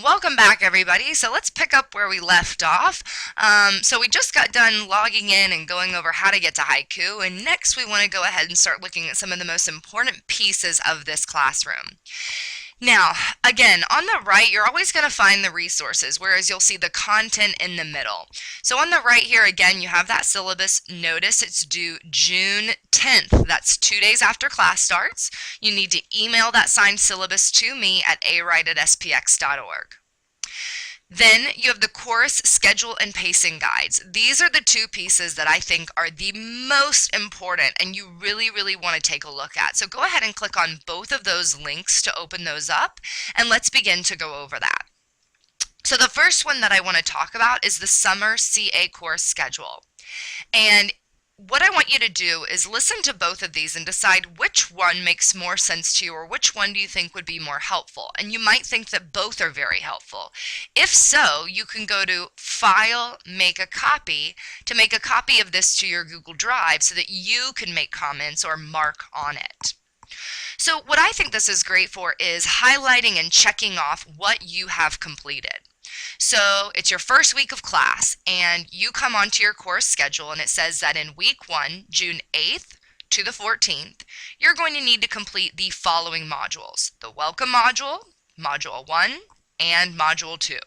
Welcome back, everybody. So let's pick up where we left off. So we just got done logging in and going over how to get to Haiku, and next we want to go ahead and start looking at some of the most important pieces of this classroom. Now, again, on the right, you're always going to find the resources, whereas you'll see the content in the middle. So on the right here, again, you have that syllabus. Notice it's due June 10th. That's 2 days after class starts. You need to email that signed syllabus to me at awrite@spx.org. Then you have the course schedule and pacing guides. These are the two pieces that I think are the most important and you really, really want to take a look at. So go ahead and click on both of those links to open those up, and let's begin to go over that. So the first one that I want to talk about is the summer CA course schedule. And what I want you to do is listen to both of these and decide which one makes more sense to you, or which one do you think would be more helpful. And you might think that both are very helpful. If so, you can go to File, Make a Copy to make a copy of this to your Google Drive so that you can make comments or mark on it. So what I think this is great for is highlighting and checking off what you have completed. So it's your first week of class and you come onto your course schedule and it says that in week 1, June 8th to the 14th, you're going to need to complete the following modules: the welcome module, module 1, and module 2.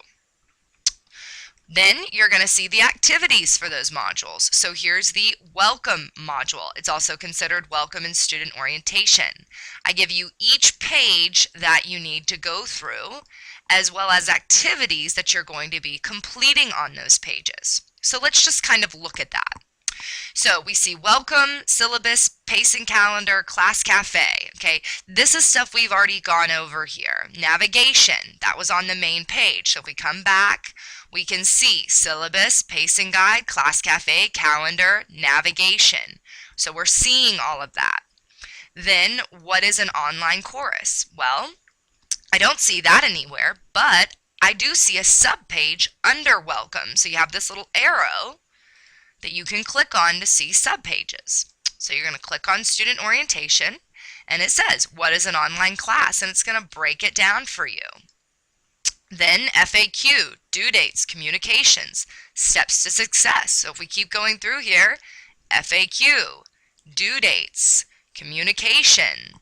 Then you're going to see the activities for those modules. So here's the welcome module. It's also considered welcome and student orientation. I give you each page that you need to go through, as well as activities that you're going to be completing on those pages. So let's just kind of look at that. So we see welcome, syllabus, pacing calendar, class cafe. Okay, this is stuff we've already gone over here. Navigation, that was on the main page. So if we come back, we can see syllabus, pacing guide, class cafe, calendar, navigation. So we're seeing all of that. Then what is an online chorus? Well, I don't see that anywhere, but I do see a subpage under welcome. So you have this little arrow that you can click on to see subpages. So you're going to click on student orientation and it says, what is an online class? And it's going to break it down for you. Then FAQ, due dates, communications, steps to success. So if we keep going through here, FAQ, due dates, communication,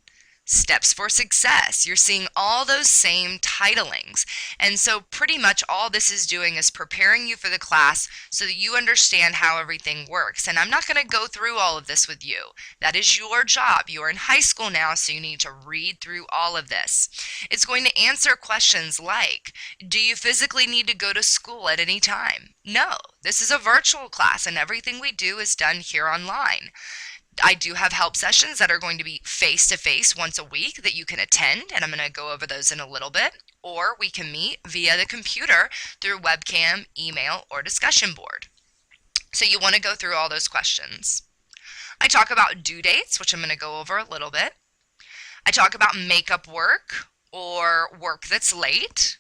steps for success. You're seeing all those same titlings. And so pretty much all this is doing is preparing you for the class so that you understand how everything works. And I'm not going to go through all of this with you. That is your job. You're in high school now, so you need to read through all of this. It's going to answer questions like, do you physically need to go to school at any time? No, this is a virtual class and everything we do is done here online. I do have help sessions that are going to be face-to-face once a week that you can attend, and I'm going to go over those in a little bit. Or we can meet via the computer through webcam, email, or discussion board. So you want to go through all those questions. I talk about due dates, which I'm going to go over a little bit. I talk about makeup work or work that's late,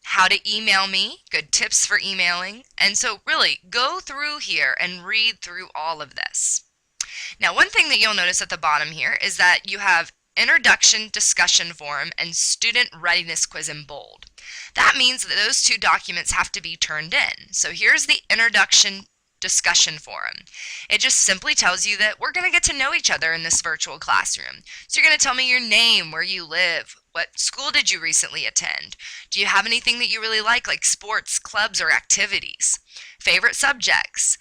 how to email me, good tips for emailing. And so really go through here and read through all of this. Now, one thing that you'll notice at the bottom here is that you have introduction, discussion forum, and student readiness quiz in bold. That means that those two documents have to be turned in. So here's the introduction discussion forum. It just simply tells you that we're going to get to know each other in this virtual classroom. So you're going to tell me your name, where you live, what school did you recently attend? Do you have anything that you really like sports, clubs, or activities? Favorite subjects,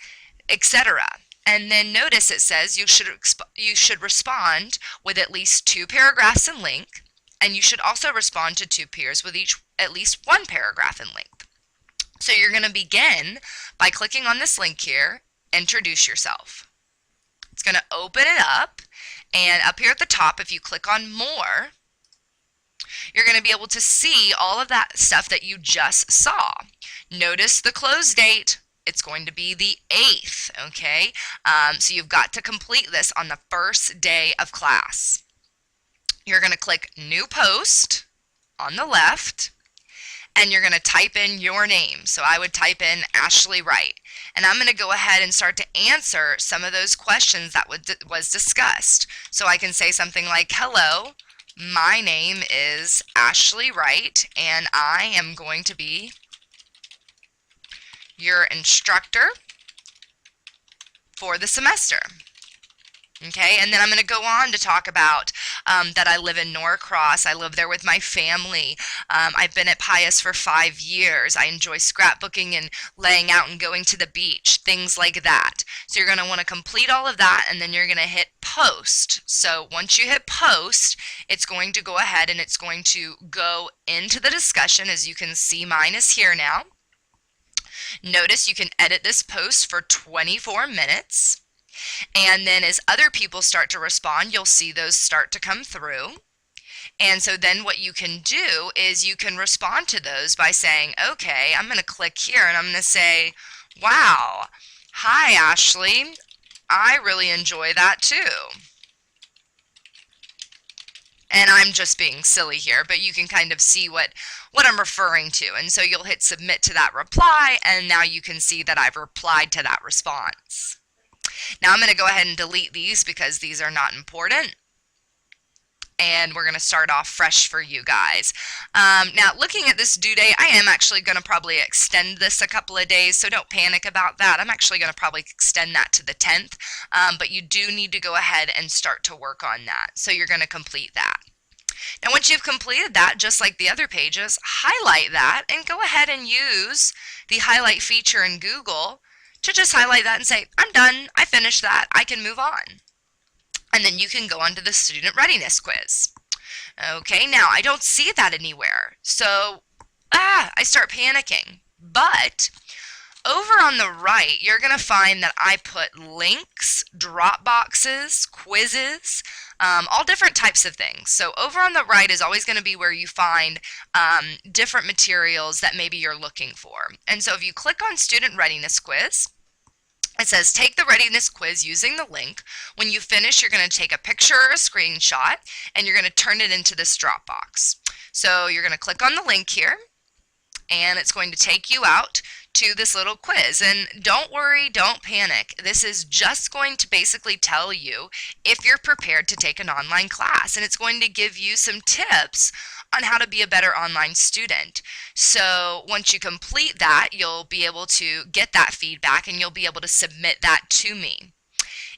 etc. And then notice it says you should respond with at least 2 paragraphs in length, and you should also respond to 2 peers with each at least 1 paragraph in length. So you're going to begin by clicking on this link here, introduce yourself. It's going to open it up, and up here at the top, if you click on more, you're going to be able to see all of that stuff that you just saw. Notice the close date. It's going to be the 8th, okay? So you've got to complete this on the first day of class. You're going to click New Post on the left, and you're going to type in your name. So I would type in Ashley Wright. And I'm going to go ahead and start to answer some of those questions that was discussed. So I can say something like, hello, My name is Ashley Wright, and I am going to be your instructor for the semester. Okay, and then I'm going to go on to talk about that I live in Norcross. I live there with my family. I've been at Pius for 5 years. I enjoy scrapbooking and laying out and going to the beach, things like that. So you're going to want to complete all of that, and then you're going to hit post. So once you hit post, it's going to go ahead and it's going to go into the discussion. As you can see, mine is here now. Notice you can edit this post for 24 minutes. And then as other people start to respond, you'll see those start to come through. And so then what you can do is you can respond to those by saying, okay, I'm going to click here and I'm going to say, wow, hi Ashley, I really enjoy that too. And I'm just being silly here, but you can kind of see what I'm referring to. And so you'll hit submit to that reply, and now you can see that I've replied to that response. Now I'm going to go ahead and delete these because these are not important. And we're going to start off fresh for you guys. Now, looking at this due date, I am actually going to probably extend this a couple of days, so don't panic about that. I'm actually going to probably extend that to the 10th, but you do need to go ahead and start to work on that. So you're going to complete that. Now, once you've completed that, just like the other pages, highlight that and go ahead and use the highlight feature in Google to just highlight that and say, I'm done, I finished that, I can move on. And then you can go on to the student readiness quiz. Okay, now I don't see that anywhere, so I start panicking. But over on the right, you're going to find that I put links, drop boxes, quizzes, all different types of things. So over on the right is always going to be where you find different materials that maybe you're looking for. And so if you click on Student Readiness Quiz, it says take the readiness quiz using the link. When you finish, you're going to take a picture or a screenshot, and you're going to turn it into this drop box. So you're going to click on the link here, and it's going to take you out to this little quiz. And don't worry, don't panic. This is just going to basically tell you if you're prepared to take an online class, and it's going to give you some tips on how to be a better online student. So once you complete that, you'll be able to get that feedback and you'll be able to submit that to me.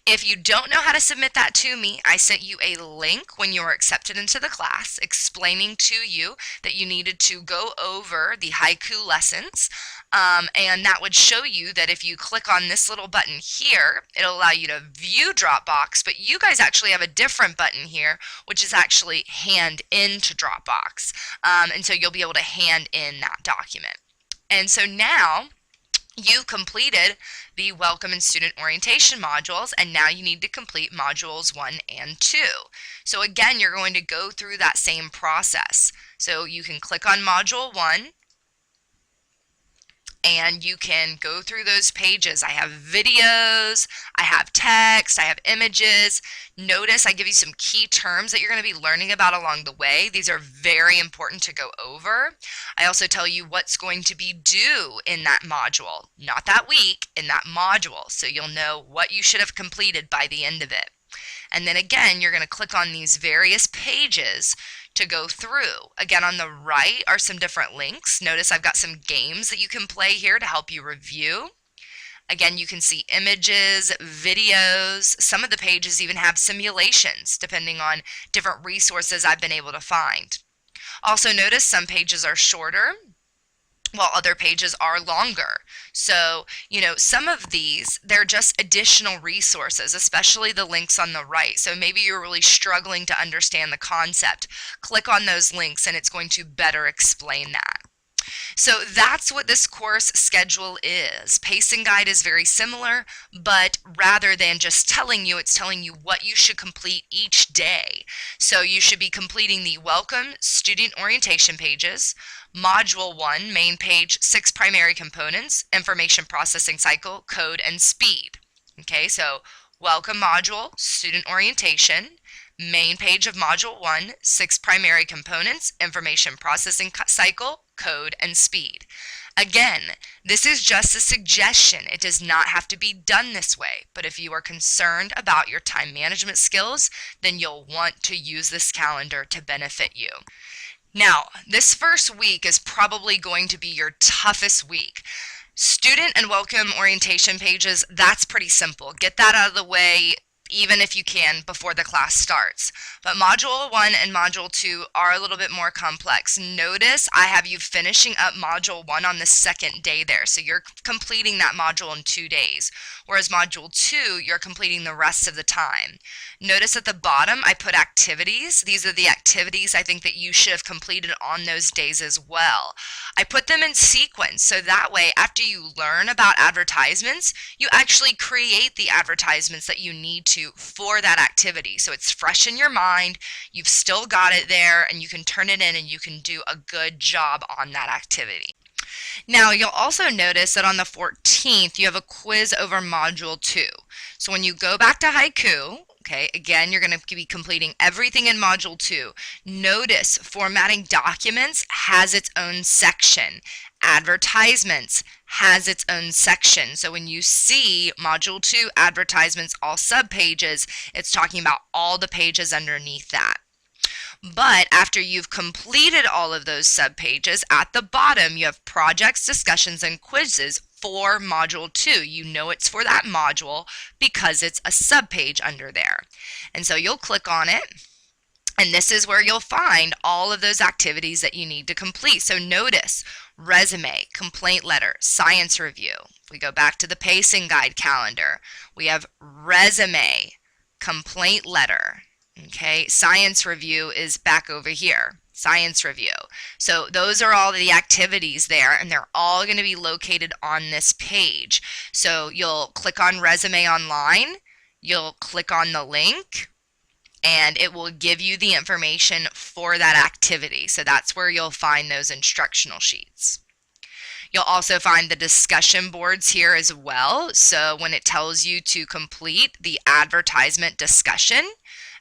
If you don't know how to submit that to me, I sent you a link when you were accepted into the class explaining to you that you needed to go over the haiku lessons, and that would show you that if you click on this little button here, it'll allow you to view Dropbox, but you guys actually have a different button here, which is actually hand into Dropbox, and so you'll be able to hand in that document. And so now you've completed the Welcome and Student Orientation modules, and now you need to complete modules 1 and 2. So again, you're going to go through that same process. So you can click on module 1, and you can go through those pages. I have videos, I have text, I have images. Notice I give you some key terms that you're going to be learning about along the way. These are very important to go over. I also tell you what's going to be due in that module, not that week, in that module, so you'll know what you should have completed by the end of it. And then again, you're going to click on these various pages to go through. Again, on the right are some different links. Notice I've got some games that you can play here to help you review. Again, you can see images, videos. Some of the pages even have simulations depending on different resources I've been able to find. Also notice some pages are shorter while other pages are longer. So, some of these, they're just additional resources, especially the links on the right. So maybe you're really struggling to understand the concept. Click on those links and it's going to better explain that. So that's what this course schedule is. Pacing guide is very similar, but rather than just telling you, it's telling you what you should complete each day. So you should be completing the Welcome Student Orientation pages, Module 1, main page, 6 primary components, information processing cycle, code, and speed. Okay, so Welcome module, student orientation, main page of Module 1, 6 primary components, information processing cycle, code, and speed. Again, this is just a suggestion. It does not have to be done this way, but if you are concerned about your time management skills, then you'll want to use this calendar to benefit you. Now, this first week is probably going to be your toughest week. Student and welcome orientation pages, that's pretty simple. Get that out of the way even if you can before the class starts. But Module 1 and Module 2 are a little bit more complex. Notice I have you finishing up Module 1 on the second day there. So you're completing that module in 2 days. Whereas Module 2, you're completing the rest of the time. Notice at the bottom I put activities. These are the activities I think that you should have completed on those days as well. I put them in sequence so that way after you learn about advertisements, you actually create the advertisements that you need to for that activity. So it's fresh in your mind, you've still got it there, and you can turn it in and you can do a good job on that activity. Now, you'll also notice that on the 14th, you have a quiz over Module 2. So when you go back to Haiku, okay, again, you're going to be completing everything in Module 2. Notice formatting documents has its own section. Advertisements has its own section. So when you see Module 2 advertisements, all subpages, it's talking about all the pages underneath that. But after you've completed all of those subpages, at the bottom you have projects, discussions, and quizzes for Module 2. You know it's for that module because it's a subpage under there. And so you'll click on it, and this is where you'll find all of those activities that you need to complete. So notice resume, complaint letter, science review. If we go back to the pacing guide calendar, we have resume, complaint letter. Okay, science review is back over here, science review. So those are all the activities there, and they're all going to be located on this page. So you'll click on resume online, you'll click on the link, and it will give you the information for that activity. So that's where you'll find those instructional sheets. You'll also find the discussion boards here as well. So when it tells you to complete the advertisement discussion,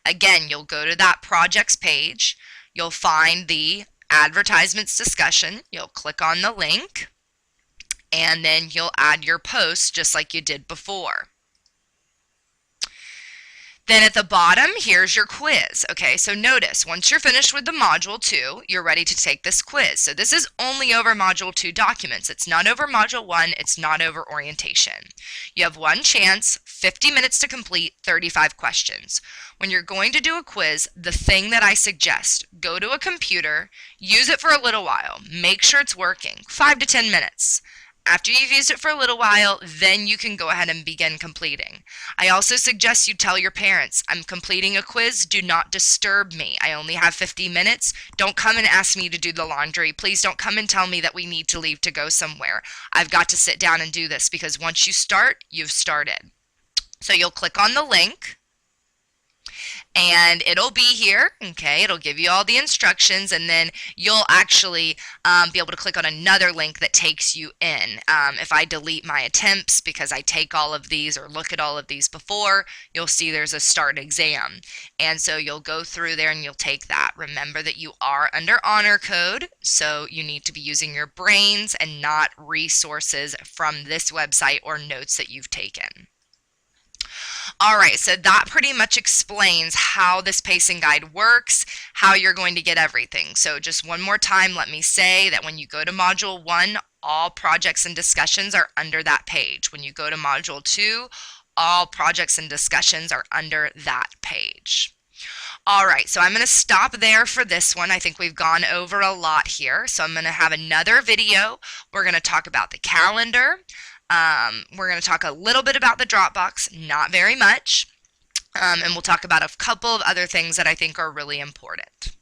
again, you'll go to that projects page, you'll find the advertisements discussion, you'll click on the link, and then you'll add your post just like you did before. Then at the bottom, here's your quiz. Okay, so notice, once you're finished with the Module 2, you're ready to take this quiz. So this is only over Module 2 documents. It's not over Module 1. It's not over orientation. You have one chance, 50 minutes to complete, 35 questions. When you're going to do a quiz, the thing that I suggest, go to a computer, use it for a little while. Make sure it's working, 5 to 10 minutes. After you've used it for a little while, then you can go ahead and begin completing. I also suggest you tell your parents, I'm completing a quiz, do not disturb me. I only have 50 minutes. Don't come and ask me to do the laundry. Please don't come and tell me that we need to leave to go somewhere. I've got to sit down and do this because once you start, you've started. So you'll click on the link, and it'll be here, okay, it'll give you all the instructions, and then you'll actually be able to click on another link that takes you in. If I delete my attempts because I take all of these or look at all of these before, you'll see there's a start exam, and so you'll go through there and you'll take that. Remember that you are under honor code, so you need to be using your brains and not resources from this website or notes that you've taken. All right, so that pretty much explains how this pacing guide works, how you're going to get everything. So just one more time, let me say that when you go to Module 1, all projects and discussions are under that page. When you go to Module 2, all projects and discussions are under that page. All right, so I'm going to stop there for this one. I think we've gone over a lot here. So I'm going to have another video. We're going to talk about the calendar. We're going to talk a little bit about the Dropbox, not very much, and we'll talk about a couple of other things that I think are really important.